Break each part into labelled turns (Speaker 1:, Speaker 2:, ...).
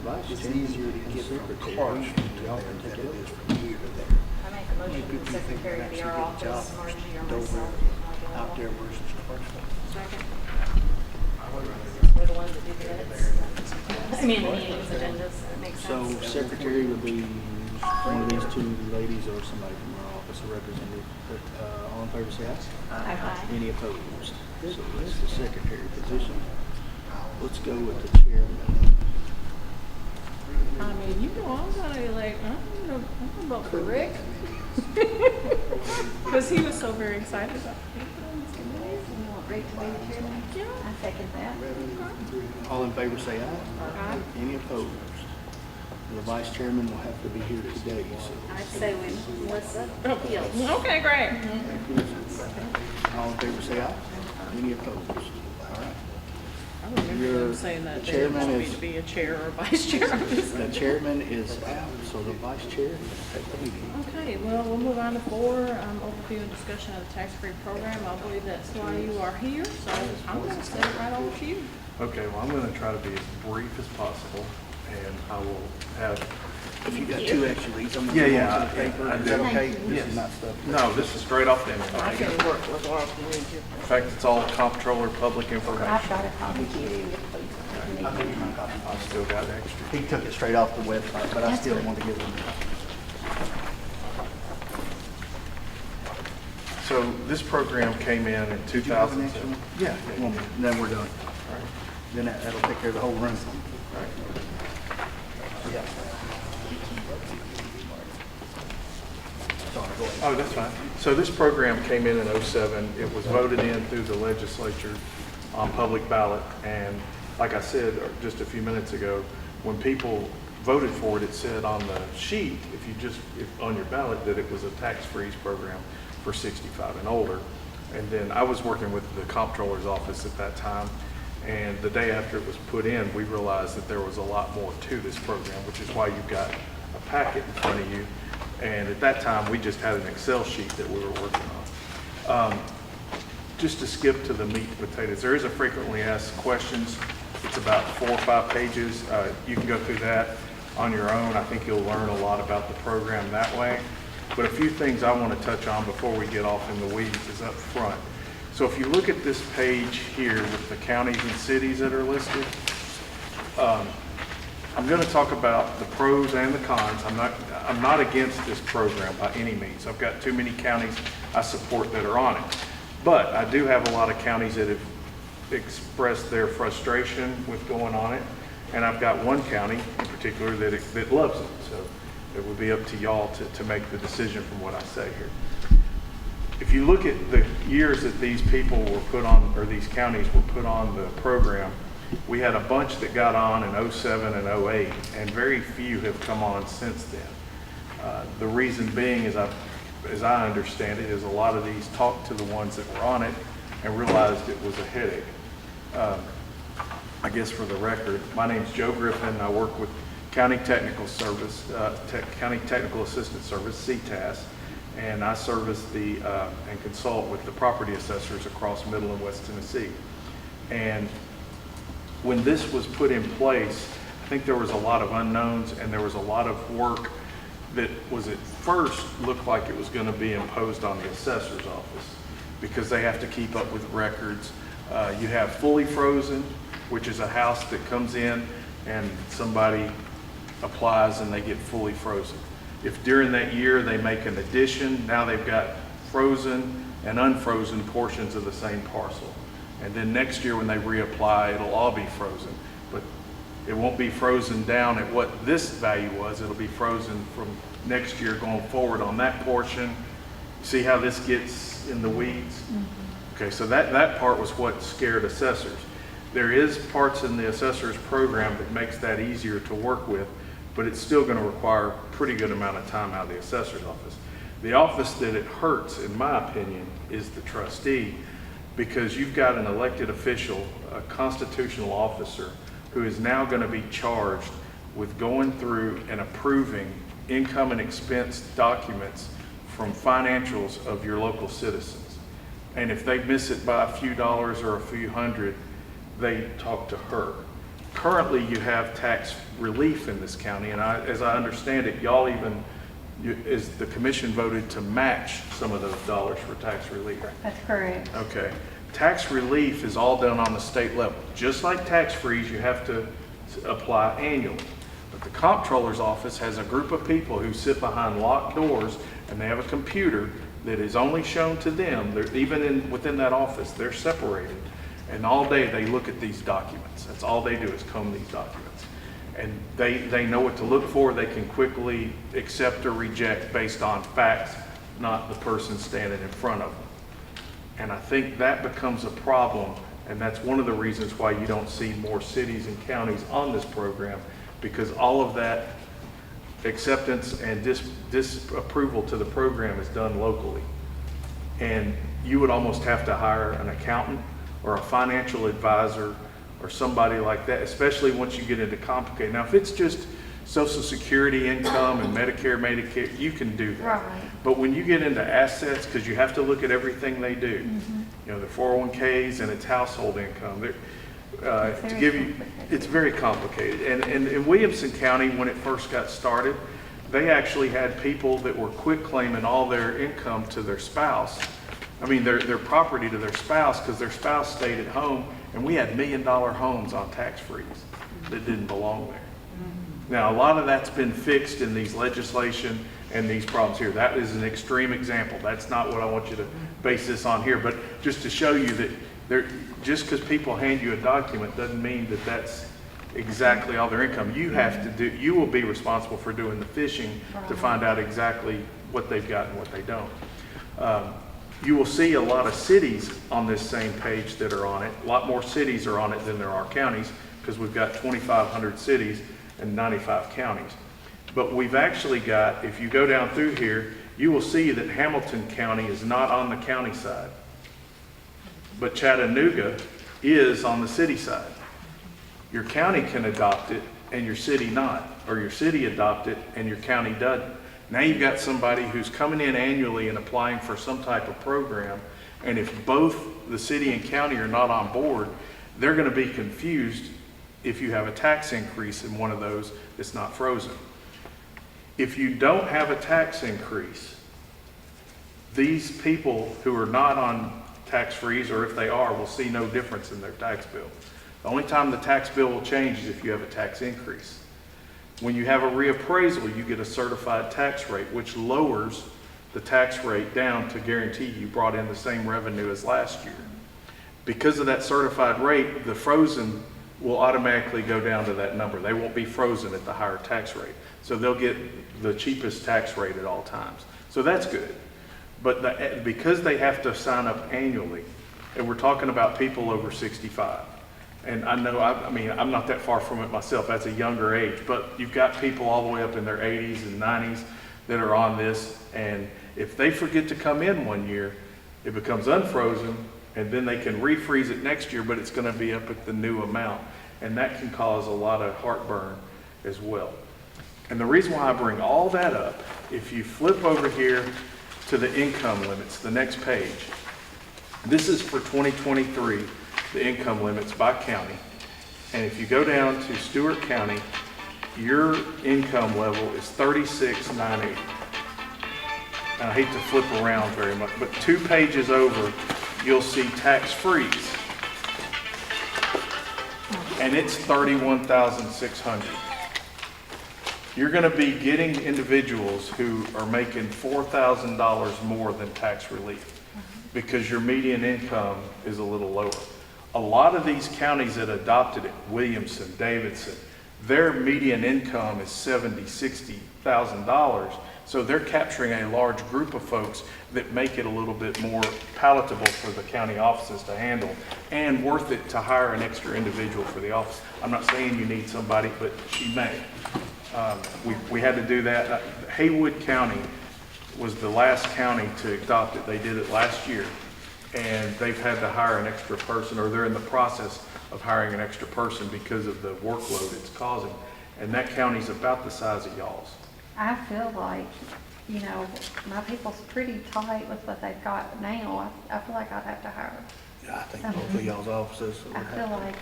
Speaker 1: vice
Speaker 2: It's
Speaker 1: chairman
Speaker 2: easier to
Speaker 1: and
Speaker 2: get from
Speaker 1: secretary.
Speaker 2: Clarksville to
Speaker 1: Y'all
Speaker 2: there
Speaker 1: can take
Speaker 2: than
Speaker 1: it
Speaker 2: it
Speaker 1: over.
Speaker 2: is from here to there.
Speaker 3: I make a
Speaker 2: How many
Speaker 3: motion
Speaker 2: people
Speaker 3: to
Speaker 2: do you think
Speaker 3: secretary
Speaker 2: would
Speaker 3: of the
Speaker 2: actually
Speaker 3: our
Speaker 2: get
Speaker 3: office,
Speaker 2: jobs
Speaker 3: Margie or
Speaker 2: Dover
Speaker 3: myself.
Speaker 2: out there versus Clarksville?
Speaker 3: Second. We're the ones that do the minutes. I mean, the meetings, agendas, that makes
Speaker 1: So
Speaker 3: sense.
Speaker 1: secretary would be one of these two ladies or somebody from our office, a representative. But all in favor say aye.
Speaker 3: Aye.
Speaker 1: Any opposed? So that's the secretary position. Let's go with the chairman.
Speaker 4: I mean, you know, I'm gonna like, I'm gonna vote for Rick. Because he was so very excited about it.
Speaker 3: You want Rick to be the chairman?
Speaker 4: Yeah.
Speaker 3: I second that.
Speaker 1: All in favor say aye.
Speaker 4: Aye.
Speaker 1: Any opposed? The vice chairman will have to be here today, so.
Speaker 3: I'd say we, Melissa Fields.
Speaker 4: Okay, great.
Speaker 1: All in favor say aye. Any opposed? All right.
Speaker 4: I remember
Speaker 1: Your
Speaker 4: them saying that they
Speaker 1: chairman
Speaker 4: want me
Speaker 1: is-
Speaker 4: to be a chair or vice chair.
Speaker 1: The chairman is out, so the vice chair will take the meeting.
Speaker 4: Okay, well, we'll move on to 4, overview and discussion of the tax-free program. I believe that's why you are here, so I'm gonna send it right over to you.
Speaker 5: Okay, well, I'm going to try to be as brief as possible, and I will have,
Speaker 1: If you got 2 extra leads, I'm gonna
Speaker 5: Yeah,
Speaker 1: give
Speaker 5: yeah,
Speaker 1: them to the paper.
Speaker 5: I
Speaker 1: Is that
Speaker 5: do.
Speaker 1: okay?
Speaker 3: Thank
Speaker 1: This
Speaker 5: Yes.
Speaker 1: is not stuff.
Speaker 5: no, this is straight off the
Speaker 4: I
Speaker 5: internet.
Speaker 4: can work with Laura if you need to.
Speaker 5: In fact, it's all comptroller public
Speaker 3: I've
Speaker 5: information.
Speaker 3: got a copy here, please.
Speaker 1: I'll give you my copy.
Speaker 5: I've still got extra.
Speaker 1: He took it straight off the website, but I
Speaker 3: That's
Speaker 1: still
Speaker 3: good.
Speaker 1: want to give him.
Speaker 5: So this program came in
Speaker 1: Did you have an
Speaker 5: 2007.
Speaker 1: extra one?
Speaker 5: Yeah.
Speaker 1: One more, then we're done.
Speaker 5: All right,
Speaker 1: Then that'll take care of the whole run.
Speaker 5: all right.
Speaker 1: Yeah. Sorry, go ahead.
Speaker 5: Oh, that's fine. So this program came in '07. It was voted in through the legislature on public ballot. And like I said just a few minutes ago, when people voted for it, it said on the sheet, if on your ballot, that it was a tax freeze program for 65 and older. And then I was working with the comptroller's office at that time. And the day after it was put in, we realized that there was a lot more to this program, which is why you've got a packet in front of you. And at that time, we just had an Excel sheet that we were working on. Just to skip to the meat and potatoes, there is a frequently asked questions. It's about 4 or 5 pages. You can go through that on your own. I think you'll learn a lot about the program that way. But a few things I want to touch on before we get off in the weeds is up front. So if you look at this page here with the counties and cities that are listed, I'm going to talk about the pros and the cons. I'm not against this program by any means. I've got too many counties I support that are on it. But I do have a lot of counties that have expressed their frustration with going on it. And I've got one county in particular that loves it. So it would be up to y'all to make the decision from what I say here. If you look at the years that these people were put on, or these counties were put on the program, we had a bunch that got on in '07 and '08, and very few have come on since then. The reason being, as I understand it, is a lot of these talked to the ones that were on it and realized it was a headache. I guess for the record, my name's Joe Griffin. I work with County Technical Service, County Technical Assistance Service, CTAS, and I service and consult with the property assessors across Middle and West Tennessee. And when this was put in place, I think there was a lot of unknowns and there was a lot of work that was at first looked like it was going to be imposed on the assessor's office because they have to keep up with records. You have fully frozen, which is a house that comes in and somebody applies and they get fully frozen. If during that year they make an addition, now they've got frozen and unfrozen portions of the same parcel. And then next year when they reapply, it'll all be frozen. But it won't be frozen down at what this value was. It'll be frozen from next year going forward on that portion. See how this gets in the weeds? Okay, so that part was what scared assessors. There is parts in the assessor's program that makes that easier to work with, but it's still going to require a pretty good amount of time out of the assessor's office. The office that it hurts, in my opinion, is the trustee, because you've got an elected official, a constitutional officer, who is now going to be charged with going through and approving income and expense documents from financials of your local citizens. And if they miss it by a few dollars or a few hundred, they talk to her. currently you have tax relief in this county, and as I understand it, y'all even, is the commission voted to match some of those dollars for tax relief?
Speaker 3: That's correct.
Speaker 5: Okay. Tax relief is all done on the state level. Just like tax freeze, you have to apply annually. But the comptroller's office has a group of people who sit behind locked doors, and they have a computer that is only shown to them. Even within that office, they're separated. And all day they look at these documents. That's all they do is comb these documents. And they know what to look for. They can quickly accept or reject based on facts, not the person standing in front of them. And I think that becomes a problem, and that's one of the reasons why you don't see more cities and counties on this program, because all of that acceptance and disapproval to the program is done locally. And you would almost have to hire an accountant or a financial advisor or somebody like that, especially once you get into complicated. Now, if it's just Social Security income and Medicare, you can do that.
Speaker 3: Right.
Speaker 5: But when you get into assets, because you have to look at everything they do, you know, their 401ks and its household income, to give you, it's very complicated. And in Williamson County, when it first got started, they actually had people that were quit claiming all their income to their spouse. I mean, their property to their spouse, because their spouse stayed at home, and we had $1 million homes on tax freeze that didn't belong there. Now, a lot of that's been fixed in these legislation and these problems here. That is an extreme example. That's not what I want you to base this on here, but just to show you that just because people hand you a document doesn't mean that that's exactly all their income. You have to do, you will be responsible for doing the fishing to find out exactly what they've got and what they don't. You will see a lot of cities on this same page that are on it. A lot more cities are on it than there are counties, because we've got 2,500 cities and 95 counties. But we've actually got, if you go down through here, you will see that Hamilton County is not on the county side, but Chattanooga is on the city side. Your county can adopt it and your city not, or your city adopt it and your county doesn't. Now you've got somebody who's coming in annually and applying for some type of program, and if both the city and county are not on board, they're going to be confused if you have a tax increase in one of those that's not frozen. If you don't have a tax increase, these people who are not on tax freeze, or if they are, will see no difference in their tax bill. The only time the tax bill will change is if you have a tax increase. When you have a reappraisal, you get a certified tax rate, which lowers the tax rate down to guarantee you brought in the same revenue as last year. Because of that certified rate, the frozen will automatically go down to that number. They won't be frozen at the higher tax rate. So they'll get the cheapest tax rate at all times. So that's good. But because they have to sign up annually, and we're talking about people over 65, and I know, I mean, I'm not that far from it myself. That's a younger age, but you've got people all the way up in their 80s and 90s that are on this, and if they forget to come in one year, it becomes unfrozen, and then they can refreeze it next year, but it's going to be up at the new amount, and that can cause a lot of heartburn as well. And the reason why I bring all that up, if you flip over here to the income limits, the next page, this is for 2023, the income limits by county. And if you go down to Stewart County, your income level is $36,980. I hate to flip around very much, but 2 pages over, you'll see tax freeze. And it's $31,600. You're going to be getting individuals who are making $4,000 more than tax relief because your median income is a little lower. A lot of these counties that adopted it, Williamson, Davidson, their median income is $70,000, $60,000. So they're capturing a large group of folks that make it a little bit more palatable for the county offices to handle and worth it to hire an extra individual for the office. I'm not saying you need somebody, but she may. We had to do that. Haywood County was the last county to adopt it. They did it last year, and they've had to hire an extra person, or they're in the process of hiring an extra person because of the workload it's causing. And that county's about the size of y'all's.
Speaker 3: I feel like, you know, my people's pretty tight with what they've got now. I feel like I'd have to hire.
Speaker 1: Yeah, I think both of y'all's offices.
Speaker 3: I feel like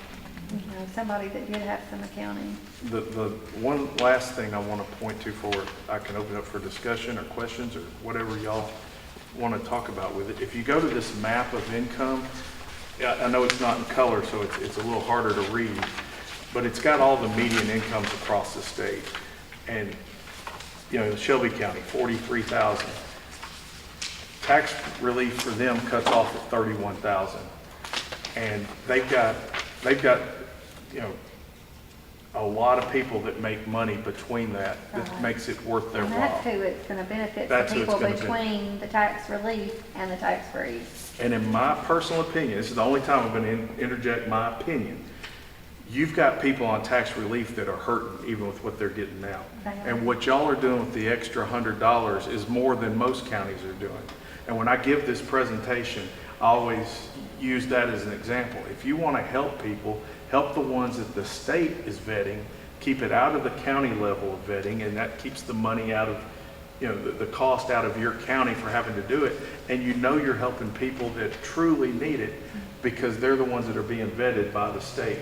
Speaker 3: you know, somebody that did have some accounting.
Speaker 5: The one last thing I want to point to for, I can open up for discussion or questions or whatever y'all want to talk about with it. If you go to this map of income, yeah, I know it's not in color, so it's a little harder to read, but it's got all the median incomes across the state. And, you know, Shelby County, 43,000. Tax relief for them cuts off at 31,000. And they've got, you know, a lot of people that make money between that
Speaker 3: Right.
Speaker 5: makes it worth their
Speaker 3: And
Speaker 5: while.
Speaker 3: that's who it's gonna benefit,
Speaker 5: That's
Speaker 3: the
Speaker 5: who it's
Speaker 3: people
Speaker 5: gonna
Speaker 3: between the tax relief and the tax free.
Speaker 5: And in my personal opinion, this is the only time I'm going to interject my opinion, you've got people on tax relief that are hurting even with what they're getting now.
Speaker 3: They are.
Speaker 5: And what y'all are doing with the extra $100 is more than most counties are doing. And when I give this presentation, I always use that as an example. If you want to help people, help the ones that the state is vetting, keep it out of the county level of vetting, and that keeps the money out of, you know, the cost out of your county for having to do it. And you know you're helping people that truly need it because they're the ones that are being vetted by the state.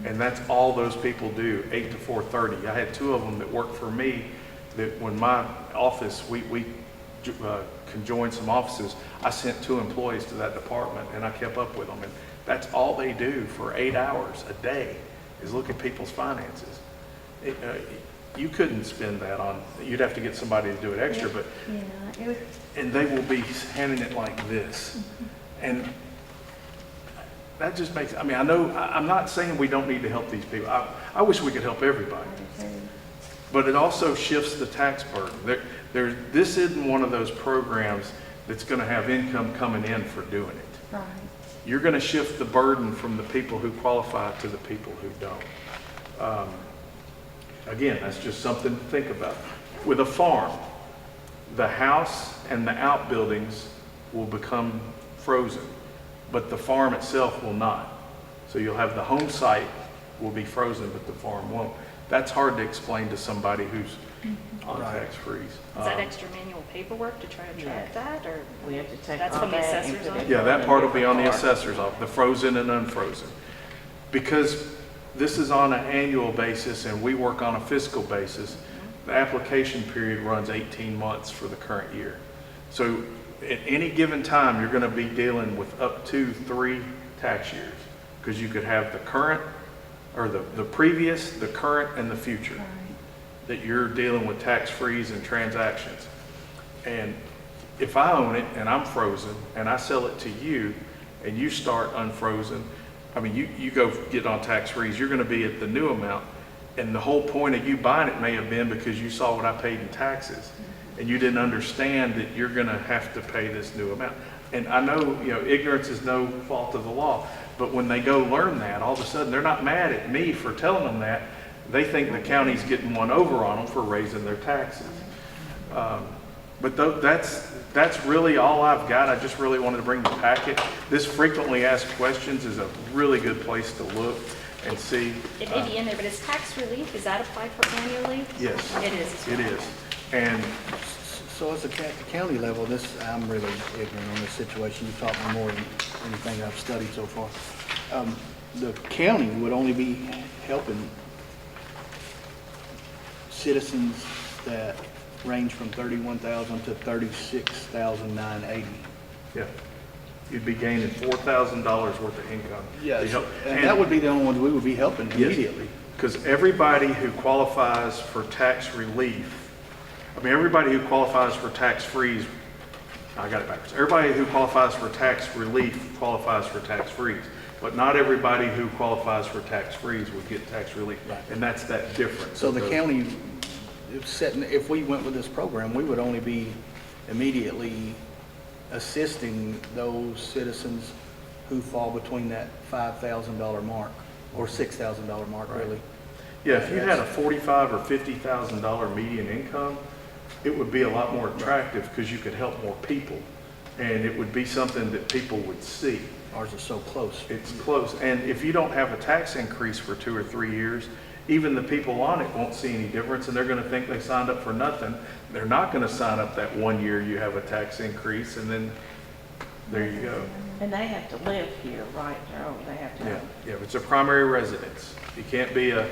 Speaker 5: And that's all those people do, 8 to 4:30. I had 2 of them that worked for me that when my office, we conjoined some offices, I sent 2 employees to that department and I kept up with them. And that's all they do for 8 hours a day is look at people's finances. You couldn't spend that on, you'd have to get somebody to do it extra, but,
Speaker 3: Yeah, it was,
Speaker 5: and they will be handing it like this. And that just makes, I mean, I know, I'm not saying we don't need to help these people. I wish we could help everybody.
Speaker 3: I do too.
Speaker 5: But it also shifts the tax burden. This isn't one of those programs that's going to have income coming in for doing it.
Speaker 3: Right.
Speaker 5: You're going to shift the burden from the people who qualify to the people who don't. Again, that's just something to think about. With a farm, the house and the outbuildings will become frozen, but the farm itself will not. So you'll have the home site will be frozen, but the farm won't. That's hard to explain to somebody who's on
Speaker 1: Right.
Speaker 5: tax freeze.
Speaker 6: Is that extra manual paperwork to try to track that, or?
Speaker 7: We have to take
Speaker 6: That's
Speaker 7: all
Speaker 6: from the
Speaker 7: that
Speaker 6: assessor's
Speaker 7: and put it
Speaker 6: office?
Speaker 5: Yeah, that
Speaker 7: in
Speaker 5: part will
Speaker 7: a
Speaker 5: be on the
Speaker 7: different
Speaker 5: assessor's office, the frozen and unfrozen. Because this is on an annual basis and we work on a fiscal basis, the application period runs 18 months for the current year. So at any given time, you're going to be dealing with up to 3 tax years because you could have the current or the previous, the current, and the future
Speaker 3: Right.
Speaker 5: that you're dealing with tax freeze and transactions. And if I own it and I'm frozen and I sell it to you and you start unfrozen, I mean, you go get on tax freeze, you're going to be at the new amount. And the whole point of you buying it may have been because you saw what I paid in taxes and you didn't understand that you're going to have to pay this new amount. And I know, you know, ignorance is no fault of the law, but when they go learn that, all of a sudden they're not mad at me for telling them that. They think the county's getting one over on them for raising their taxes. But that's really all I've got. I just really wanted to bring the packet. This frequently asked questions is a really good place to look and see.
Speaker 6: It may be in there, but is tax relief, is that applied for annually?
Speaker 5: Yes,
Speaker 6: It is.
Speaker 5: it is. And
Speaker 1: So at the county level, I'm really ignorant on this situation. You taught me more than anything I've studied so far. The county would only be helping citizens that range from 31,000 to 36,980.
Speaker 5: yeah, you'd be gaining $4,000 worth of income.
Speaker 1: Yes,
Speaker 5: You help-
Speaker 1: and that would be the only ones we would be helping immediately.
Speaker 5: Because everybody who qualifies for tax relief, I mean, everybody who qualifies for tax freeze, I got it backwards. Everybody who qualifies for tax relief qualifies for tax freeze. But not everybody who qualifies for tax freeze would get tax relief.
Speaker 1: Right.
Speaker 5: And that's that difference.
Speaker 1: So the county, if we went with this program, we would only be immediately assisting those citizens who fall between that $5,000 mark or $6,000 mark,
Speaker 5: Right.
Speaker 1: really.
Speaker 5: Yeah, if you had a $45,000 or $50,000 median income, it would be a lot more attractive because you could help more people. And it would be something that people would see.
Speaker 1: Ours is so close.
Speaker 5: It's close. And if you don't have a tax increase for 2 or 3 years, even the people on it won't see any difference and they're going to think they signed up for nothing. They're not going to sign up that 1 year you have a tax increase and then There you go.
Speaker 7: And they have to live here, right, Joe? They have to.
Speaker 5: Yeah, yeah, it's a primary residence. It can't be a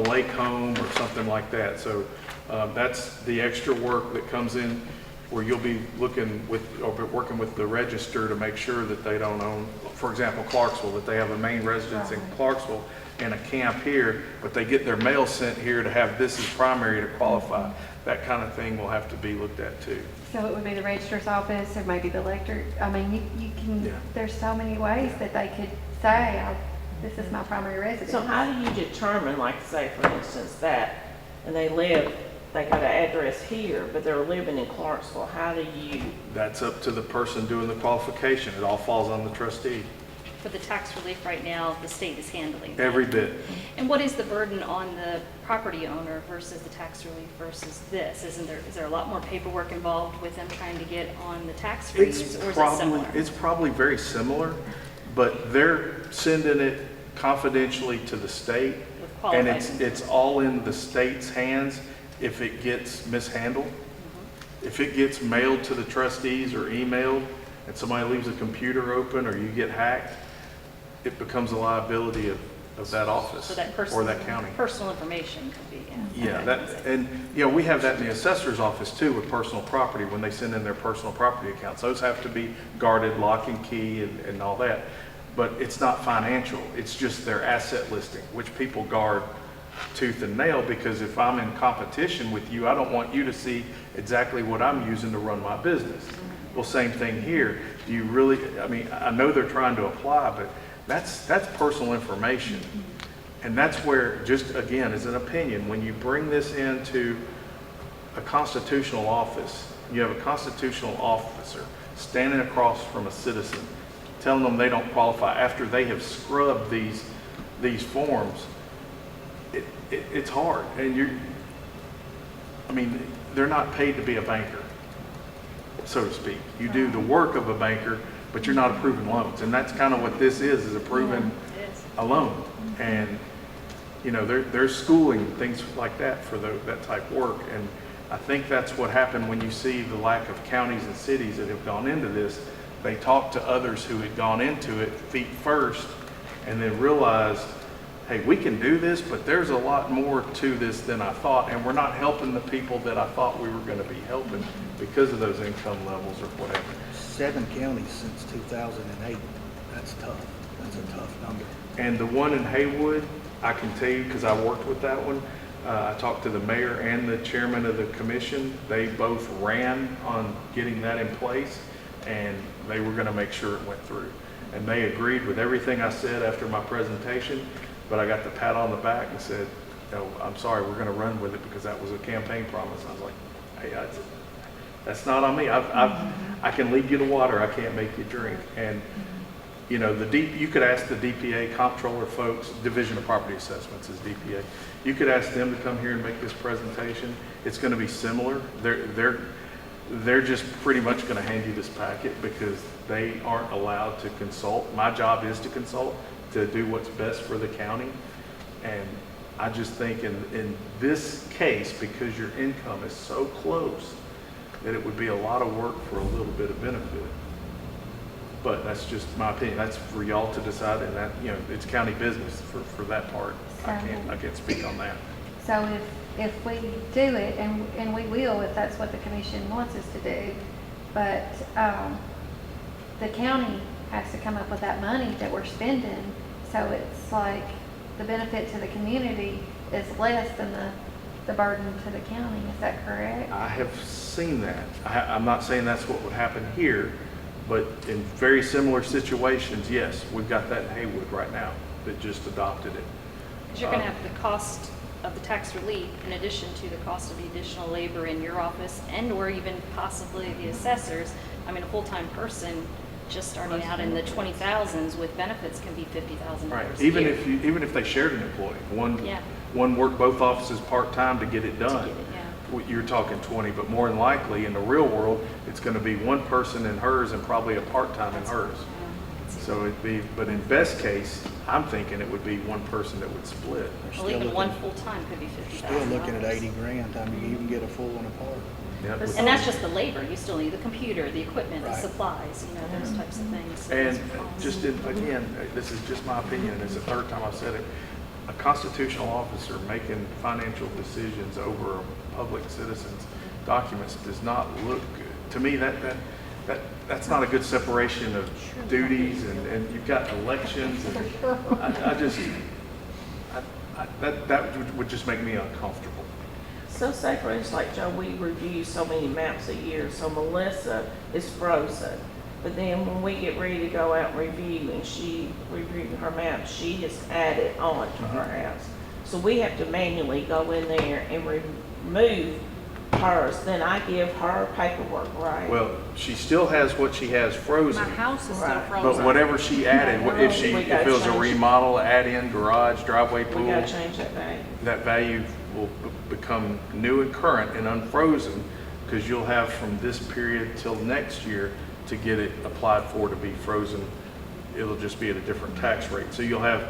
Speaker 5: lake home or something like that. So that's the extra work that comes in where you'll be looking with, or working with the register to make sure that they don't own, for example, Clarksville, that they have a main residence in Clarksville and a camp here, but they get their mail sent here to have this as primary to qualify. That kind of thing will have to be looked at too.
Speaker 3: So it would be the registrar's office or maybe the electric, I mean, you can,
Speaker 5: Yeah.
Speaker 3: there's so many ways that they could say, this is my primary residence.
Speaker 7: So how do you determine, like, say, for instance, that, and they got an address here, but they're living in Clarksville, how do you?
Speaker 5: That's up to the person doing the qualification. It all falls on the trustee,
Speaker 6: For the tax relief right now, the state is handling that.
Speaker 5: every bit.
Speaker 6: And what is the burden on the property owner versus the tax relief versus this? Is there a lot more paperwork involved with them trying to get on the tax freeze, or is it similar?
Speaker 5: It's probably very similar, but they're sending it confidentially to the state.
Speaker 6: With
Speaker 5: And
Speaker 6: qualified.
Speaker 5: it's all in the state's hands if it gets mishandled. If it gets mailed to the trustees or emailed and somebody leaves a computer open or you get hacked, it becomes a liability of that office
Speaker 6: So that
Speaker 5: or that county.
Speaker 6: personal information could be, yeah.
Speaker 5: Yeah, that, and, you know, we have that in the assessor's office too with personal property, when they send in their personal property accounts. Those have to be guarded, lock and key and all that. But it's not financial, it's just their asset listing, which people guard tooth and nail, because if I'm in competition with you, I don't want you to see exactly what I'm using to run my business. Well, same thing here. Do you really, I mean, I know they're trying to apply, but that's personal information. And that's where, just again, as an opinion, when you bring this into a constitutional office, you have a constitutional officer standing across from a citizen, telling them they don't qualify after they have scrubbed these forms, it's hard. And I mean, they're not paid to be a banker, so to speak. You do the work of a banker, but you're not approving loans. And that's kind of what this is approving
Speaker 6: It is.
Speaker 5: a loan. And, you know, there's schooling, things like that for that type work. And I think that's what happened when you see the lack of counties and cities that have gone into this. They talked to others who had gone into it feet first and then realized, hey, we can do this, but there's a lot more to this than I thought, and we're not helping the people that I thought we were going to be helping because of those income levels or whatever.
Speaker 1: 7 counties since 2008. That's tough. That's a tough number.
Speaker 5: And the one in Haywood, I can tell you, because I worked with that one, I talked to the mayor and the chairman of the commission. They both ran on getting that in place, and they were going to make sure it went through. And they agreed with everything I said after my presentation, but I got the pat on the back and said, no, I'm sorry, we're going to run with it because that was a campaign promise. I was like, hey, that's not on me. I can lead you to water. I can't make you drink. And, you know, you could ask the DPA comptroller folks, Division of Property Assessments is DPA. You could ask them to come here and make this presentation. It's going to be similar. They're just pretty much going to hand you this packet because they aren't allowed to consult. My job is to consult, to do what's best for the county. And I just think in this case, because your income is so close, that it would be a lot of work for a little bit of benefit. But that's just my opinion. That's for y'all to decide, and that, you know, it's county business for that part. I can't speak on that.
Speaker 3: So if we do it, and we will if that's what the commission wants us to do, but the county has to come up with that money that we're spending, so it's like the benefit to the community is less than the burden to the county. Is that correct?
Speaker 5: I have seen that. I'm not saying that's what would happen here, but in very similar situations, yes, we've got that in Haywood right now that just adopted it.
Speaker 6: Because you're going to have the cost of the tax relief in addition to the cost of the additional labor in your office and or even possibly the assessors. I mean, a full-time person just starting out in the 20,000s with benefits can be $50,000
Speaker 5: Right.
Speaker 6: a
Speaker 5: Even
Speaker 6: year.
Speaker 5: if they shared an employee,
Speaker 6: Yeah.
Speaker 5: one worked both offices part-time to get it
Speaker 6: To
Speaker 5: done.
Speaker 6: get it, yeah.
Speaker 5: You're talking 20, but more than likely in the real world, it's going to be one person in hers and probably a part-time in hers. So it'd be, but in best case, I'm thinking it would be one person that would split.
Speaker 1: They're
Speaker 6: Well,
Speaker 1: still
Speaker 6: even
Speaker 1: looking-
Speaker 6: one full-time could be $50,000.
Speaker 1: Still looking at 80 grand, time you even get a full and a part.
Speaker 5: Yeah,
Speaker 7: But
Speaker 5: with-
Speaker 6: And that's just the labor. You still need the computer, the equipment, the
Speaker 1: Right.
Speaker 6: supplies, those types of things.
Speaker 5: And
Speaker 6: Those costs.
Speaker 5: just again, this is just my opinion, and it's the third time I've said it. A constitutional officer making financial decisions over a public citizen's documents does not look good. To me, that's not a good separation of duties, and you've got elections, and that would just make me uncomfortable.
Speaker 7: So say for instance, like Joe, we review so many maps a year, so Melissa is frozen. But then when we get ready to go out and review, and she reviewed her map, she has added on to her house. So we have to manually go in there and remove hers, then I give her paperwork, right?
Speaker 5: Well, she still has what she has
Speaker 4: My
Speaker 5: frozen,
Speaker 4: house is still
Speaker 7: Right.
Speaker 5: but
Speaker 4: frozen.
Speaker 5: whatever she added, if
Speaker 7: We
Speaker 5: it
Speaker 7: gotta
Speaker 5: was a
Speaker 7: change it.
Speaker 5: remodel, add-in, garage, driveway,
Speaker 7: We
Speaker 5: pool,
Speaker 7: gotta change that back.
Speaker 5: that value will become new and current and unfrozen, because you'll have from this period till next year to get it applied for to be frozen. It'll just be at a different tax rate. So you'll have,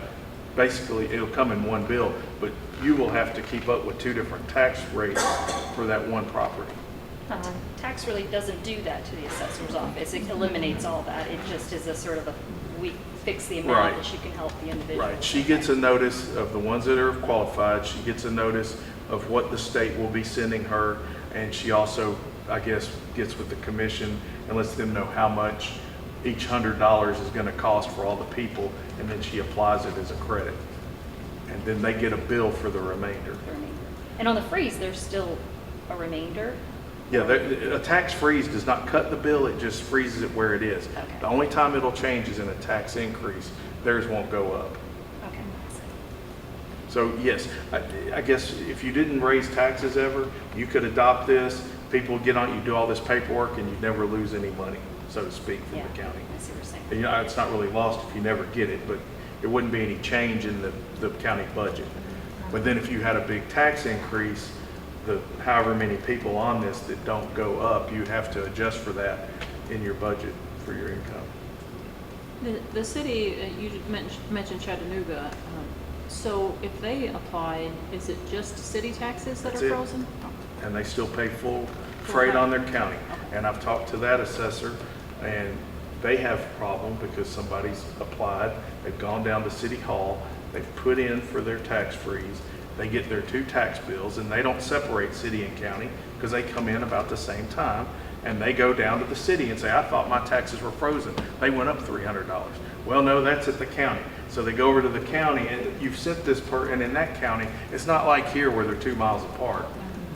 Speaker 5: basically, it'll come in one bill, but you will have to keep up with two different tax rates for that one property.
Speaker 6: Tax relief doesn't do that to the assessor's office. It eliminates all that. It just is a sort of we fix the amount
Speaker 5: Right.
Speaker 6: that you can help the individual.
Speaker 5: Right, she gets a notice of the ones that are qualified, she gets a notice of what the state will be sending her, and she also, I guess, gets with the commission and lets them know how much each $100 is gonna cost for all the people, and then she applies it as a credit. And then they get a bill for the remainder.
Speaker 6: The remainder. And on the freeze, there's still a remainder.
Speaker 5: Yeah, a tax freeze does not cut the bill, it just freezes it where it is.
Speaker 6: Okay.
Speaker 5: The only time it'll change is in a tax increase, theirs won't go up.
Speaker 6: Okay.
Speaker 5: So yes, I guess if you didn't raise taxes ever, you could adopt this, people would get on, you do all this paperwork, and you'd never lose any money, so to speak, from
Speaker 6: Yeah,
Speaker 5: the county.
Speaker 6: I see what you're saying.
Speaker 5: And, it's not really lost if you never get it, but it wouldn't be any change in the county budget. But then if you had a big tax increase, the however many people on this that don't go up, you'd have to adjust for that in your budget for your income.
Speaker 4: The city, you mentioned Chattanooga, so if they applied, is it just city taxes that
Speaker 5: That's
Speaker 4: are
Speaker 5: it.
Speaker 4: frozen?
Speaker 5: And they still pay full freight on their county. And I've talked to that assessor, and they have a problem because somebody's applied, they've gone down to City Hall, they've put in for their tax freeze, they get their two tax bills, and they don't separate city and county because they come in about the same time, and they go down to the city and say, I thought my taxes were frozen. They went up $300. Well, no, that's at the county. So they go over to the county, and you've sent this and in that county, it's not like here where they're 2 miles apart.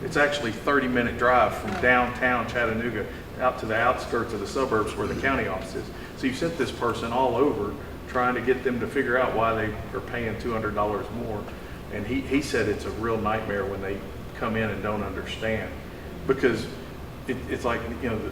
Speaker 5: It's actually 30-minute drive from downtown Chattanooga out to the outskirts of the suburbs where the county office is. So you sent this person all over trying to get them to figure out why they are paying $200 more. And he said it's a real nightmare when they come in and don't understand. Because it's like,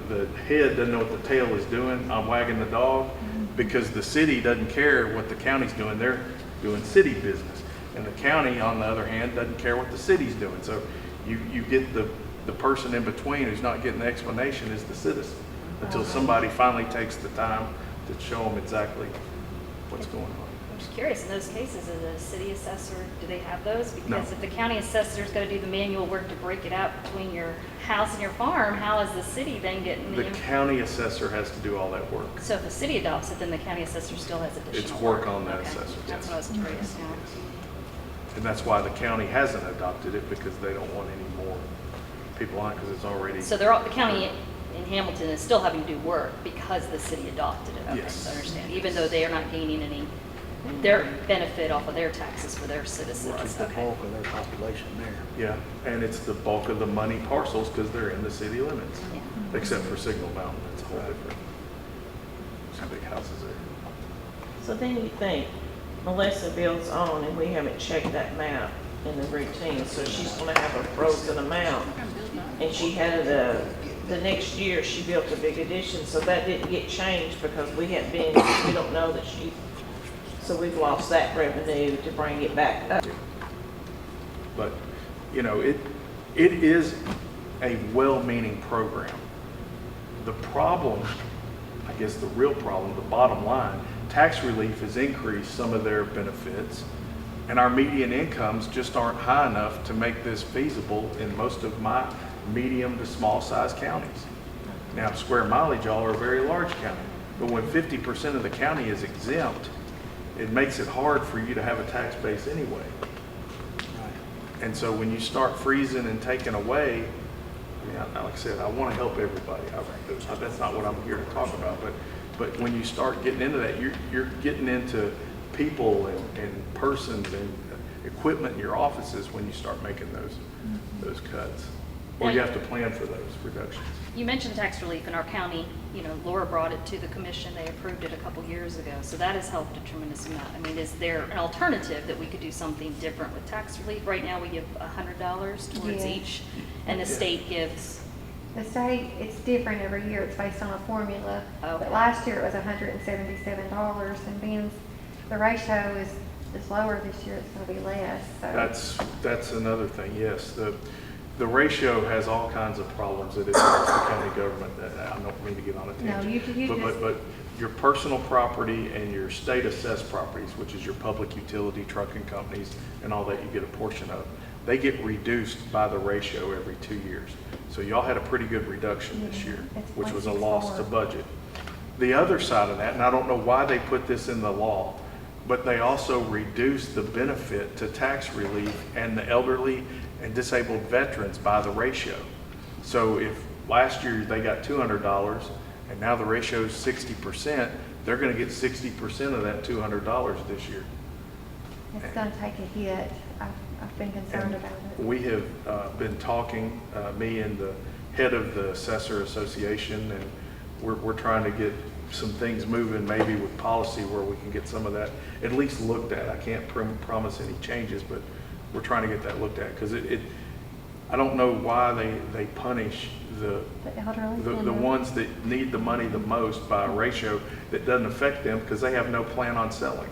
Speaker 5: the head doesn't know what the tail is doing. I'm wagging the dog. Because the city doesn't care what the county's doing. They're doing city business. And the county, on the other hand, doesn't care what the city's doing. So you get the person in between who's not getting the explanation is the citizen. Until somebody finally takes the time to show them exactly what's going on.
Speaker 6: I'm just curious, in those cases, as a city assessor, do they have those?
Speaker 5: No.
Speaker 6: Because if the county assessor's got to do the manual work to break it out between your house and your farm, how is the city then getting
Speaker 5: The county assessor has to do all that work.
Speaker 6: So if the city adopts it, then the county assessor still has
Speaker 5: It's
Speaker 6: additional
Speaker 5: work on the
Speaker 6: Okay.
Speaker 5: assessor,
Speaker 6: That's
Speaker 5: yes.
Speaker 6: what I was curious now.
Speaker 5: And that's why the county hasn't adopted it, because they don't want any more people on it, because it's already.
Speaker 6: So the county in Hamilton is still having to do work because the city adopted it. Okay,
Speaker 5: Yes.
Speaker 6: so I understand, even though they are not gaining any, their benefit off of their taxes for their citizens.
Speaker 5: Right.
Speaker 1: It's the
Speaker 6: Okay.
Speaker 1: bulk of their population there.
Speaker 5: Yeah, and it's the bulk of the money parcels, because they're in the city limits,
Speaker 6: Yeah.
Speaker 5: except for Signal Mountain, it's a whole different. Some big houses there.
Speaker 7: So then you think Melissa builds on and we haven't checked that map in the routine, so she's gonna have a frozen amount. And she had the next year, she built a big addition, so that didn't get changed because we don't know that so we've lost that revenue to bring it back up.
Speaker 5: But, it is a well-meaning program. The problem, I guess the real problem, the bottom line, tax relief has increased some of their benefits, and our median incomes just aren't high enough to make this feasible in most of my medium to small size counties. Now, square mileage, y'all are a very large county, but when 50% of the county is exempt, it makes it hard for you to have a tax base anyway. And so when you start freezing and taking away, I mean, like I said, I want to help everybody. That's not what I'm here to talk about, but when you start getting into that, you're getting into people and persons and equipment in your offices when you start making those cuts. Or you have to plan for those reductions.
Speaker 6: You mentioned tax relief in our county. You know, Laura brought it to the commission. They approved it a couple years ago. So that has helped a tremendous amount. I mean, is there an alternative that we could do something different with tax relief? Right now, we give $100 towards
Speaker 3: Yes.
Speaker 6: each, and the state gives,
Speaker 3: The state, it's different every year, it's based on a formula.
Speaker 6: Okay.
Speaker 3: But last year it was $177, and being the ratio is lower this year, it's gonna be less, so.
Speaker 5: That's another thing, yes. The ratio has all kinds of problems that it affects the county government. I don't mean to get on a
Speaker 3: No,
Speaker 5: tangent.
Speaker 3: you just.
Speaker 5: But your personal property and your state assessed properties, which is your public utility, trucking companies, and all that you get a portion of, they get reduced by the ratio every 2 years. So y'all had a pretty good reduction this year,
Speaker 3: It's
Speaker 5: which was a loss to
Speaker 3: 164.
Speaker 5: budget. The other side of that, and I don't know why they put this in the law, but they also reduced the benefit to tax relief and the elderly and disabled veterans by the ratio. So if last year they got $200 and now the ratio is 60%, they're gonna get 60% of that $200 this year.
Speaker 3: It's gonna take a hit. I've been concerned about it.
Speaker 5: We have been talking, me and the head of the Assessor Association, and we're trying to get some things moving, maybe with policy where we can get some of that at least looked at. I can't promise any changes, but we're trying to get that looked at, because I don't know why they punish the
Speaker 3: elderly.
Speaker 5: the ones that need the money the most by a ratio that doesn't affect them, because they have no plan on selling.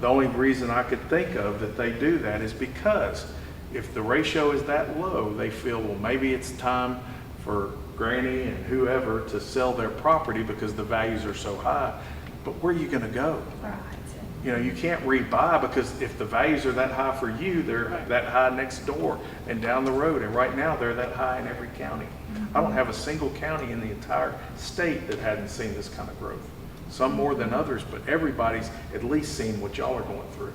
Speaker 5: The only reason I could think of that they do that is because if the ratio is that low, they feel, well, maybe it's time for Granny and whoever to sell their property because the values are so high. But where are you going to go?
Speaker 3: Right.
Speaker 5: You know, you can't rebuy, because if the values are that high for you, they're that high next door and down the road. And right now, they're that high in every county. I don't have a single county in the entire state that hadn't seen this kind of growth. Some more than others, but everybody's at least seen what y'all are going through.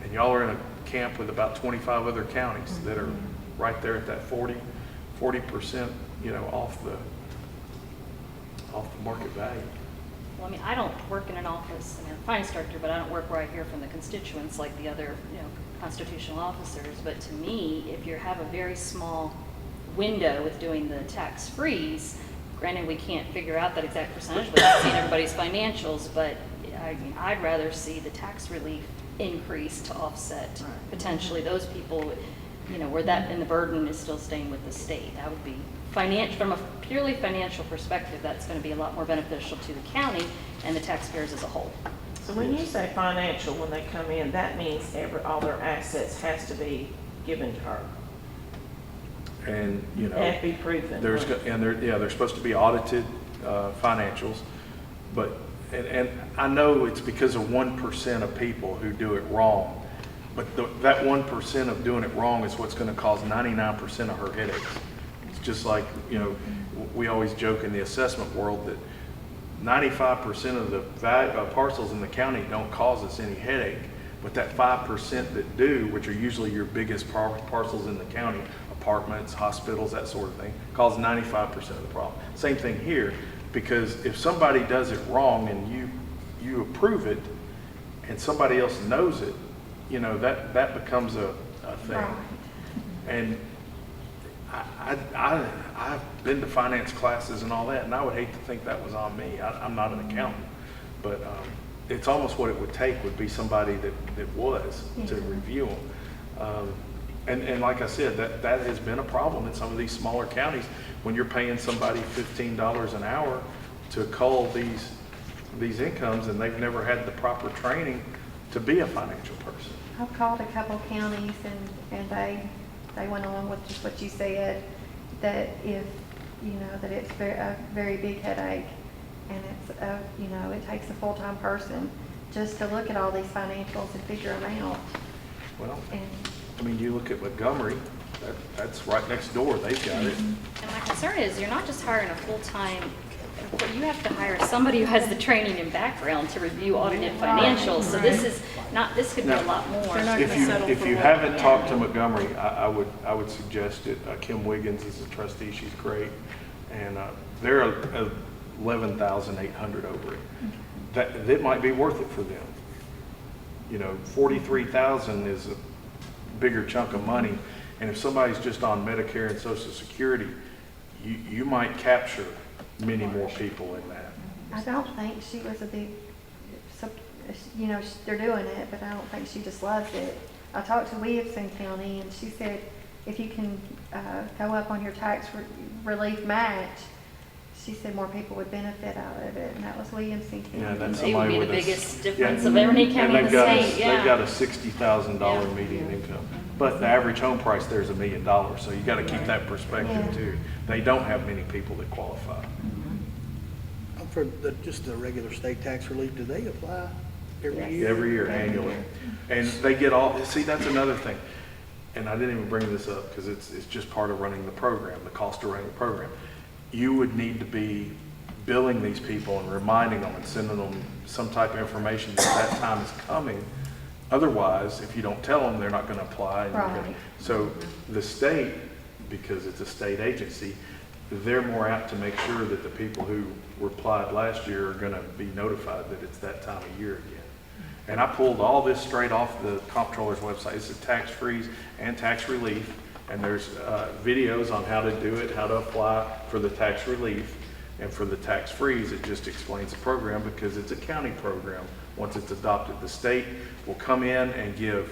Speaker 5: And y'all are in a camp with about 25 other counties that are right there at that 40%, you know, off the market value.
Speaker 6: well, I mean, I don't work in an office, I'm a finance director, but I don't work where I hear from the constituents like the other, you know, constitutional officers. But to me, if you have a very small window with doing the tax freeze, granted, we can't figure out that exact percentage without seeing everybody's financials, but I mean, I'd rather see the tax relief increase to offset potentially those people, you know, where that, and the burden is still staying with the state. That would be from a purely financial perspective, that's going to be a lot more beneficial to the county and the taxpayers as a whole.
Speaker 7: So when you say financial, when they come in, that means all their assets has to be given to her.
Speaker 5: And, you know,
Speaker 7: They have to be proven.
Speaker 5: they're supposed to be audited financials, but, and I know it's because of 1% of people who do it wrong, but that 1% of doing it wrong is what's going to cause 99% of her headaches. It's just like, you know, we always joke in the assessment world that 95% of the parcels in the county don't cause us any headache, but that 5% that do, which are usually your biggest parcels in the county, apartments, hospitals, that sort of thing, cause 95% of the problem. Same thing here, because if somebody does it wrong and you approve it and somebody else knows it, you know, that becomes a thing.
Speaker 3: Right.
Speaker 5: And I've been to finance classes and all that, and I would hate to think that was on me. I'm not an accountant, but it's almost what it would take would be somebody that was to review them. And like I said, that has been a problem in some of these smaller counties when you're paying somebody $15 an hour to cull these incomes, and they've never had the proper training to be a financial person.
Speaker 3: I've called a couple counties and they went along with just what you said, that if, you know, that it's a very big headache, and it's, you know, it takes a full-time person just to look at all these financials and figure them out.
Speaker 5: Well,
Speaker 3: And
Speaker 5: mean, you look at Montgomery, that's right next door, they've got it.
Speaker 6: And my concern is you're not just hiring a full-time, you have to hire somebody who has the training and background to review audited financials. So this is not, this could be a lot more.
Speaker 4: They're not
Speaker 5: If
Speaker 4: gonna
Speaker 5: you,
Speaker 4: settle
Speaker 5: if
Speaker 4: for
Speaker 5: you
Speaker 4: what-
Speaker 5: haven't talked to Montgomery, I would suggest it. Kim Wiggins is a trustee, she's great. And they're 11,800 over it. That might be worth it for them. You know, 43,000 is a bigger chunk of money. And if somebody's just on Medicare and Social Security, you might capture many more people in that.
Speaker 3: I don't think she was a big, you know, they're doing it, but I don't think she just loves it. I talked to Williamson County, and she said if you can go up on your tax relief match, she said more people would benefit out of it, and that was Williamson County.
Speaker 5: Yeah, that's
Speaker 6: They would
Speaker 5: somebody
Speaker 6: be the
Speaker 5: with a.
Speaker 6: biggest
Speaker 5: yeah,
Speaker 6: difference of any county in
Speaker 5: and
Speaker 6: the
Speaker 5: they've got
Speaker 6: state,
Speaker 5: They've got
Speaker 6: yeah.
Speaker 5: a $60,000 median income. But the average home price there is $1 million, so you gotta keep that perspective
Speaker 3: Yeah.
Speaker 5: too. They don't have many people that qualify.
Speaker 1: For just the regular state tax relief, do they apply every
Speaker 3: Yes.
Speaker 1: year?
Speaker 5: Every year annually. And they get all, see, that's another thing. And I didn't even bring this up because it's just part of running the program, the cost of running the program. You would need to be billing these people and reminding them and sending them some type of information that that time is coming. Otherwise, if you don't tell them, they're not going to apply. And you're gonna-
Speaker 3: Right.
Speaker 5: So the state, because it's a state agency, they're more apt to make sure that the people who applied last year are going to be notified that it's that time of year again. And I pulled all this straight off the comptroller's website. It's a tax freeze and tax relief. And there's videos on how to do it, how to apply for the tax relief. And for the tax freeze, it just explains the program because it's a county program. Once it's adopted, the state will come in and give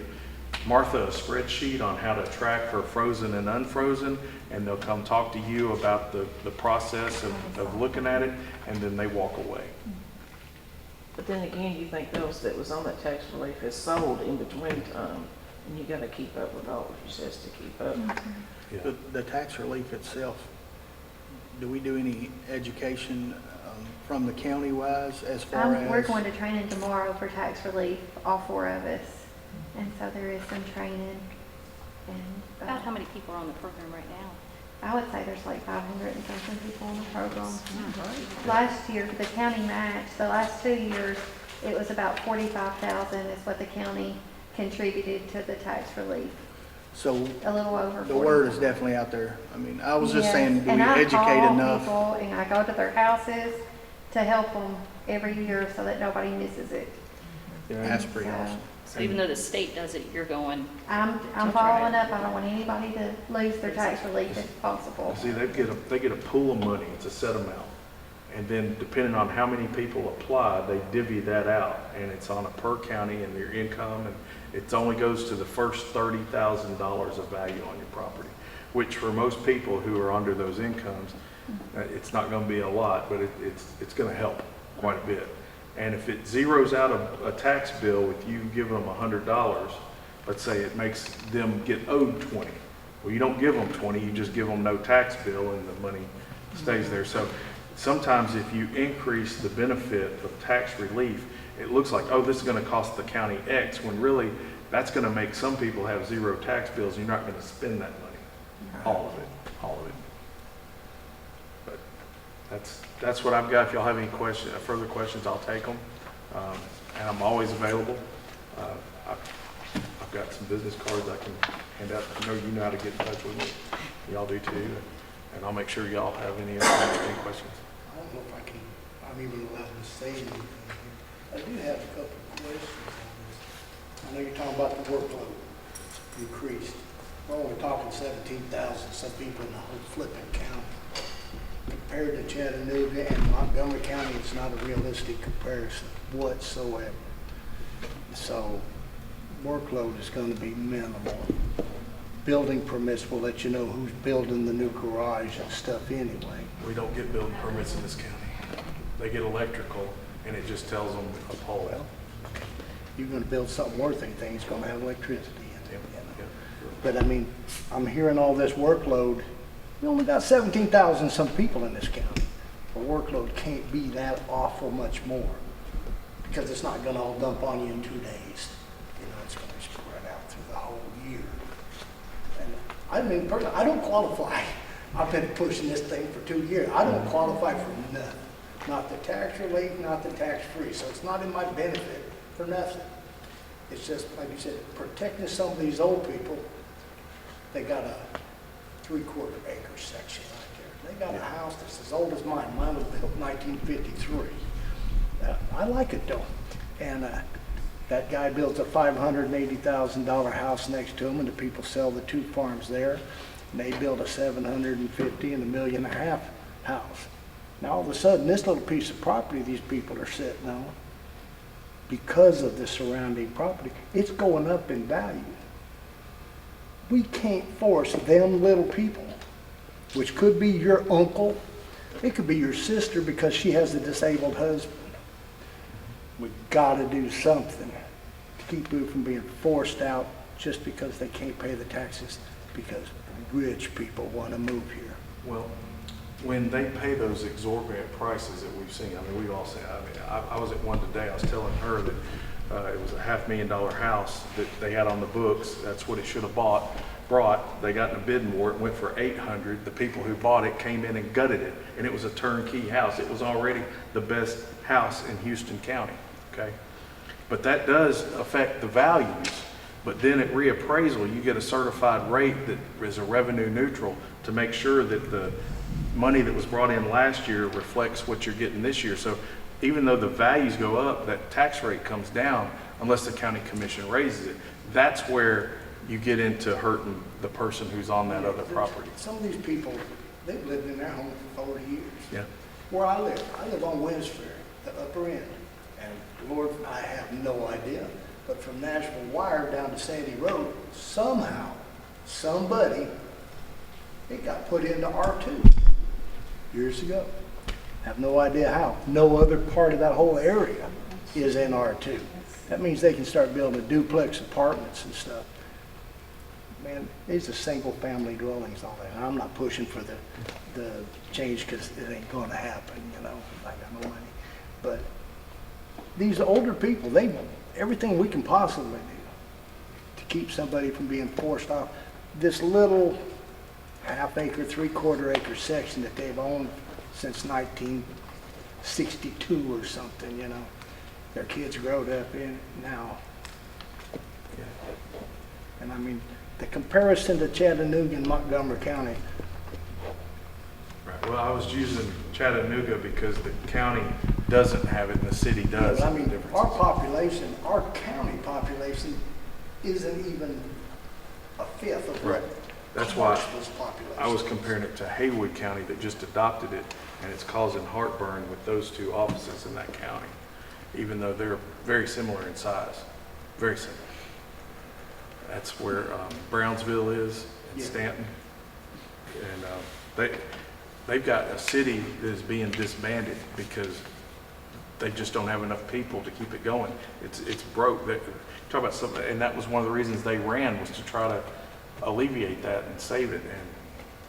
Speaker 5: Martha a spreadsheet on how to track her frozen and unfrozen, and they'll come talk to you about the process of looking at it, and then they walk away.
Speaker 7: But then again, you think those that was on that tax relief is sold in between time, and you gotta keep up with all what she says to keep up.
Speaker 5: Yeah.
Speaker 1: The tax relief itself, do we do any education from the county wise as far as?
Speaker 3: We're going to training tomorrow for tax relief, all 4 of us. And so there is some training. And
Speaker 6: About how many people are on the program right now?
Speaker 3: I would say there's like 500 and something people on the program. Last year, for the county match, the last 2 years, it was about 45,000 is what the county contributed to the tax relief.
Speaker 1: So
Speaker 3: A little over.
Speaker 1: the word is
Speaker 3: 45.
Speaker 1: definitely out there. I mean, I was just
Speaker 3: Yes,
Speaker 1: saying, do we
Speaker 3: and I
Speaker 1: educate
Speaker 3: call
Speaker 1: enough?
Speaker 3: people, and I go to their houses to help them every year so that nobody misses it.
Speaker 1: That's pretty
Speaker 3: So,
Speaker 1: awesome.
Speaker 6: So even though the state does it, you're going,
Speaker 3: I'm following up. I don't want anybody to lose their tax relief if possible.
Speaker 5: See, they get a pool of money, it's a set amount. And then depending on how many people apply, they divvy that out. And it's on a per county and their income, and it only goes to the first $30,000 of value on your property, which for most people who are under those incomes, it's not gonna be a lot, but it's gonna help quite a bit. And if it zeroes out a tax bill with you giving them $100, let's say it makes them get owed 20. Well, you don't give them 20, you just give them no tax bill and the money stays there. So sometimes if you increase the benefit of tax relief, it looks like, oh, this is gonna cost the county X, when really that's gonna make some people have 0 tax bills and you're not gonna spend that money, all of it. But that's what I've got. If y'all have any further questions, I'll take them. And I'm always available. I've got some business cards I can hand out. I know you know how to get in touch with me. Y'all do too. And I'll make sure y'all have any questions.
Speaker 2: I don't know if I'm even allowed to say anything here. I do have a couple of questions on this. I know you're talking about the workload increased. We're only talking 17,000 some people in the whole flipping county. Compared to Chattanooga and Montgomery County, it's not a realistic comparison whatsoever. So workload is going to be minimal. Building permits will let you know who's building the new garage and stuff anyway.
Speaker 5: We don't get building permits in this county. They get electrical and it just tells them a pole.
Speaker 2: Well, you're going to build something worth anything, it's going to have electricity in it. You know? But I mean, I'm hearing all this workload. We only got 17,000 some people in this county. The workload can't be that awful much more because it's not going to all dump on you in 2 days. You know, it's going to spread out through the whole year. I mean, personally, I don't qualify. I've been pushing this thing for 2 years. I don't qualify for nothing. Not the tax relief, not the tax free. So it's not in my benefit for nothing. It's just, like you said, protecting some of these old people. They got a 3/4 acre section right there. They got a house that's as old as mine. Mine was built in 1953. I like it though. And that guy builds a $580,000 house next to him, and the people sell the 2 farms there. And they build a $750,000 and $1.5 million house. Now all of a sudden, this little piece of property these people are sitting on, because of the surrounding property, it's going up in value. We can't force them little people, which could be your uncle, it could be your sister because she has a disabled husband. We gotta do something to keep them from being forced out just because they can't pay the taxes because rich people wanna move here.
Speaker 5: Well, when they pay those exorbitant prices that we've seen, I mean, we've all seen, I was at one today, I was telling her that it was a $500,000 house that they had on the books, that's what it should have brought. They got in a bidding war, it went for $800,000. The people who bought it came in and gutted it, and it was a turnkey house. It was already the best house in Houston County, okay? But that does affect the values. But then at reappraisal, you get a certified rate that is a revenue neutral to make sure that the money that was brought in last year reflects what you're getting this year. So even though the values go up, that tax rate comes down unless the county commission raises it. That's where you get into hurting the person who's on that other property.
Speaker 2: Some of these people, they've lived in their home for 40 years.
Speaker 5: Yeah.
Speaker 2: Where I live on Winds Ferry, the upper end. And Lord, I have no idea. But from Nashville Wire down to Sandy Road, somehow, somebody, it got put into R2 years ago. Have no idea how. No other part of that whole area is in R2. That means they can start building duplex apartments and stuff. Man, these are single family dwellings and all that. And I'm not pushing for the change because it ain't going to happen, you know. I got no money. But these older people, they want everything we can possibly do to keep somebody from being forced off this little half-acre, 3/4 acre section that they've owned since 1962 or something, you know. Their kids growed up in it now. And I mean, the comparison to Chattanooga and Montgomery County,
Speaker 5: Right. Well, I was using Chattanooga because the county doesn't have it and the city does.
Speaker 2: I mean,
Speaker 5: Differences.
Speaker 2: our population, our county population isn't even a fifth of what
Speaker 5: Right. That's why
Speaker 2: Clarksville's population
Speaker 5: I was
Speaker 2: is.
Speaker 5: comparing it to Haywood County that just adopted it, and it's causing heartburn with those 2 offices in that county, even though they're very similar in size, very similar. That's where Brownsville is, and
Speaker 2: Yeah.
Speaker 5: Stanton, and they've got a city that is being disbanded because they just don't have enough people to keep it going. It's broke. Talk about something, and that was one of the reasons they ran, was to try to alleviate that and save it,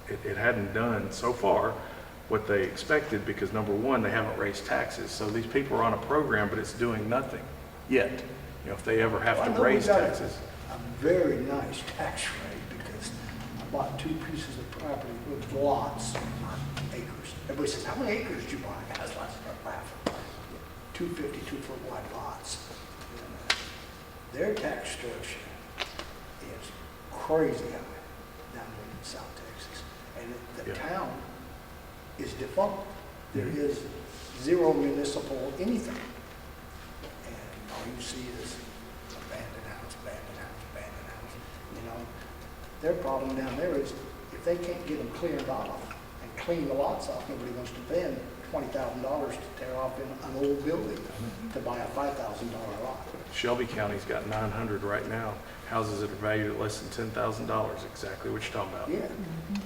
Speaker 5: and it hadn't done so far what they expected because number one, they haven't raised taxes. So these people are on a program, but it's doing nothing yet. You know, if they ever have
Speaker 2: Well, I
Speaker 5: to
Speaker 2: know we
Speaker 5: raise
Speaker 2: got
Speaker 5: taxes.
Speaker 2: A very nice tax rate because I bought 2 pieces of property with lots, not acres. Everybody says, how many acres did you buy? Guys, I start laughing. 250 2-foot wide lots. Their tax structure is crazy high down in South Texas. And the
Speaker 5: Yeah.
Speaker 2: town is defunct. There is 0 municipal anything. And all you see is abandoned house, abandoned house, abandoned house. You know, their problem down there is if they can't get them cleared off and clean the lots off, nobody wants to spend $20,000 to tear off an old building to buy a $5,000 lot.
Speaker 5: Shelby County's got 900 right now, houses that are valued at less than $10,000, exactly what you're talking about.
Speaker 2: Yeah,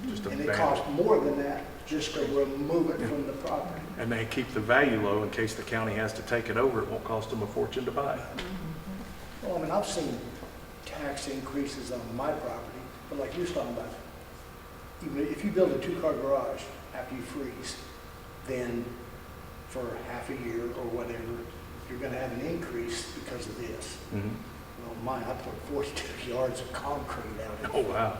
Speaker 5: Just
Speaker 2: and it
Speaker 5: abandoned.
Speaker 2: costs more than that just to remove it from the property.
Speaker 5: And they keep the value low in case the county has to take it over. It won't cost them a fortune to buy it.
Speaker 2: Well, I mean, I've seen tax increases on my property, but like you was talking about, even if you build a 2-car garage after you freeze, then for half a year or whatever, you're gonna have an increase because of this.
Speaker 5: Mhm.
Speaker 2: Well, mine, I put 42 yards of concrete out.
Speaker 5: Oh, wow.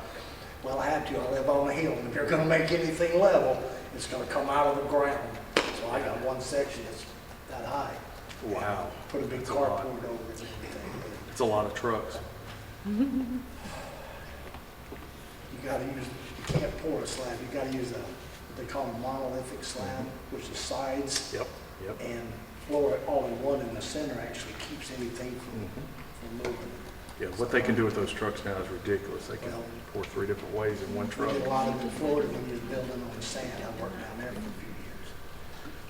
Speaker 2: Well, I have to, I live on a hill, and if you're gonna make anything level, it's gonna come out of the ground. So I got one section that's that high.
Speaker 5: Wow.
Speaker 2: Put a big
Speaker 5: That's a lot.
Speaker 2: carport over it and everything.
Speaker 5: It's a lot of trucks.
Speaker 2: You gotta use, you can't pour a slab, you gotta use what they call a monolithic slab, which is sides
Speaker 5: Yep, yep.
Speaker 2: and floor it all in one, and the center actually keeps anything from moving.
Speaker 5: Yeah, what they can do with those trucks now is ridiculous. They can
Speaker 2: Well,
Speaker 5: pour 3 different ways in one
Speaker 2: We
Speaker 5: truck.
Speaker 2: did a lot of it in Florida when you was building on the sand. I worked down there for a few years.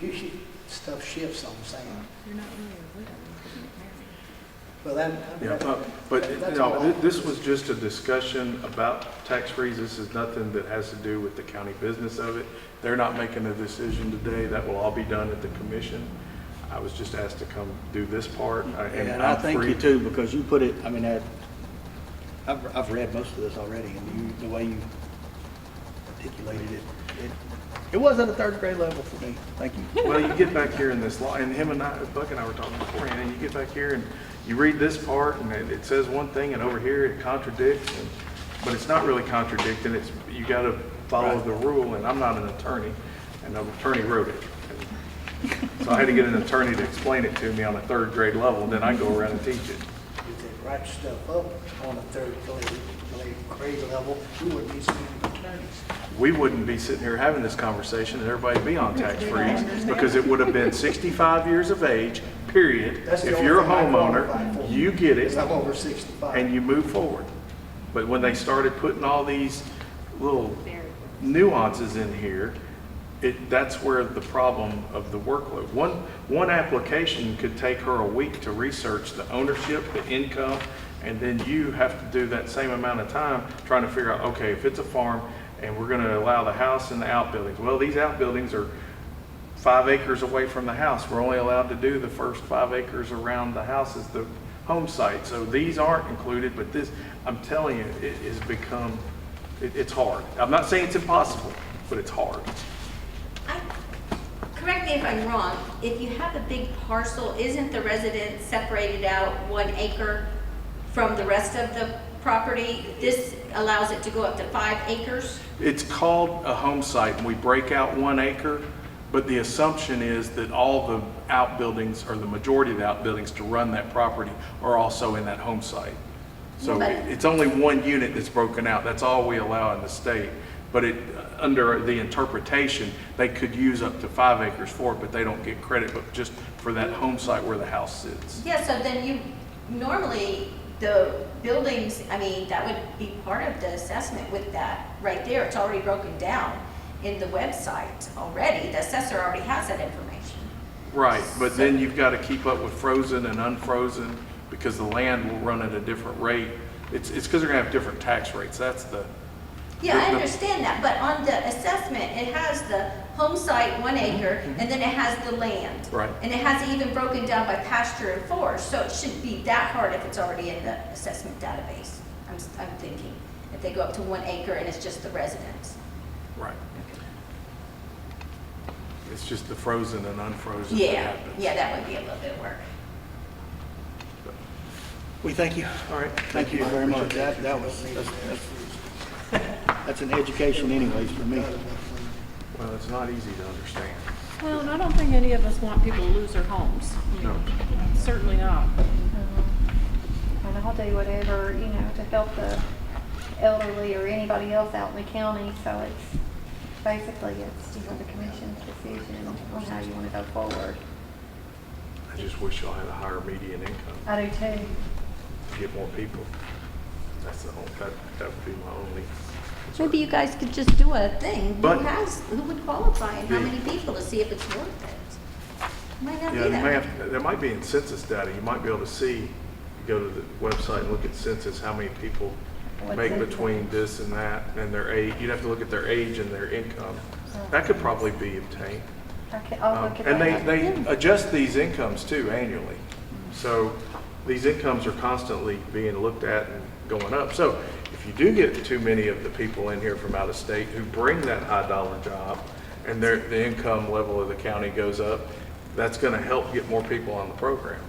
Speaker 2: Usually stuff shifts on sand.
Speaker 4: You're not really a widow, you couldn't get married.
Speaker 2: Well, then.
Speaker 5: Yeah, but,
Speaker 2: that's
Speaker 5: you
Speaker 2: all
Speaker 5: know,
Speaker 2: I-
Speaker 5: this was just a discussion about tax freeze. This is nothing that has to do with the county business of it. They're not making a decision today. That will all be done at the commission. I was just asked to come do this part.
Speaker 1: And I
Speaker 5: I'm
Speaker 1: thank
Speaker 5: free.
Speaker 1: you too, because you put it, I mean, I've read most of this already, and the way you articulated it wasn't a third grade level for me. Thank you.
Speaker 5: Well, you get back here in this law, and him and I, Buck and I were talking beforehand, and you get back here and you read this part, and it says one thing, and over here it contradicts, but it's not really contradicting. It's, you got to follow
Speaker 1: Right.
Speaker 5: the rule, and I'm not an attorney, and an attorney wrote it. And so I had to get an attorney to explain it to me on a third grade level, and then I go around and teach it.
Speaker 2: If they write stuff up on a third grade level, you wouldn't need so many attorneys.
Speaker 5: We wouldn't be sitting here having this conversation, and everybody'd be on tax freeze, because it would have been 65 years of age, period.
Speaker 2: That's the
Speaker 5: If
Speaker 2: only
Speaker 5: you're a
Speaker 2: thing I qualify
Speaker 5: homeowner,
Speaker 2: for.
Speaker 5: you get it.
Speaker 2: Because I'm over 65.
Speaker 5: And you move forward. But when they started putting all these little
Speaker 6: Very.
Speaker 5: nuances in here, that's where the problem of the workload. One application could take her a week to research the ownership, the income, and then you have to do that same amount of time trying to figure out, okay, if it's a farm and we're going to allow the house and the outbuildings. Well, these outbuildings are 5 acres away from the house. We're only allowed to do the first 5 acres around the house as the home site. So these aren't included, but this, I'm telling you, it has become, it's hard. I'm not saying it's impossible, but it's hard.
Speaker 8: Correct me if I'm wrong, if you have a big parcel, isn't the residence separated out 1 acre from the rest of the property? This allows it to go up to 5 acres?
Speaker 5: It's called a home site, and we break out 1 acre, but the assumption is that all the outbuildings, or the majority of the outbuildings to run that property, are also in that home site. So
Speaker 8: But-
Speaker 5: it's only 1 unit that's broken out. That's all we allow in the state. But under the interpretation, they could use up to 5 acres for it, but they don't get credit, but just for that home site where the house sits.
Speaker 8: Yeah, so then you, normally, the buildings, I mean, that would be part of the assessment with that right there. It's already broken down in the website already. The assessor already has that information.
Speaker 5: Right, but then you've got to keep up with frozen and unfrozen, because the land will run at a different rate. It's because they're going to have different tax rates. That's the,
Speaker 8: Yeah, I
Speaker 5: The-
Speaker 8: understand that, but on the assessment, it has the home site, 1 acre, and then it has the land.
Speaker 5: Right.
Speaker 8: And it has it even broken down by pasture and forest, so it shouldn't be that hard if it's already in the assessment database. I'm thinking, if they go up to 1 acre and it's just the residence.
Speaker 5: right. It's just the frozen and unfrozen that
Speaker 8: Yeah,
Speaker 5: happens.
Speaker 8: yeah, that would be a little bit of work.
Speaker 1: We thank you.
Speaker 5: All right.
Speaker 1: Thank you very much. That was, that's an education anyways for me.
Speaker 5: Well, it's not easy to understand.
Speaker 4: Well, and I don't think any of us want people to lose their homes. I mean,
Speaker 5: No.
Speaker 4: certainly not.
Speaker 3: And I'll do whatever, to help the elderly or anybody else out in the county, so it's, basically, it's, the commission's decision on how you want to go forward.
Speaker 5: I just wish y'all had a higher median income
Speaker 3: I do too.
Speaker 5: to get more people. That's the whole, that would be my only concern.
Speaker 8: Maybe you guys could just do a thing.
Speaker 5: But-
Speaker 8: Who would qualify and how
Speaker 5: The-
Speaker 8: many people to see if it's worth it? Might not be
Speaker 5: Yeah, you
Speaker 8: that
Speaker 5: may
Speaker 8: many.
Speaker 5: have, there might be in census data, you might be able to see, you go to the website and look at census, how many people
Speaker 3: What's
Speaker 5: make
Speaker 3: it?
Speaker 5: between this and that, and their age. You'd have to look at their age and their income. That could probably be obtained.
Speaker 3: I'll look at
Speaker 5: And
Speaker 3: that.
Speaker 5: they adjust these incomes too annually. So these incomes are constantly being looked at and going up. So if you do get too many of the people in here from out of state who bring that high dollar job, and the income level of the county goes up, that's going to help get more people on the program.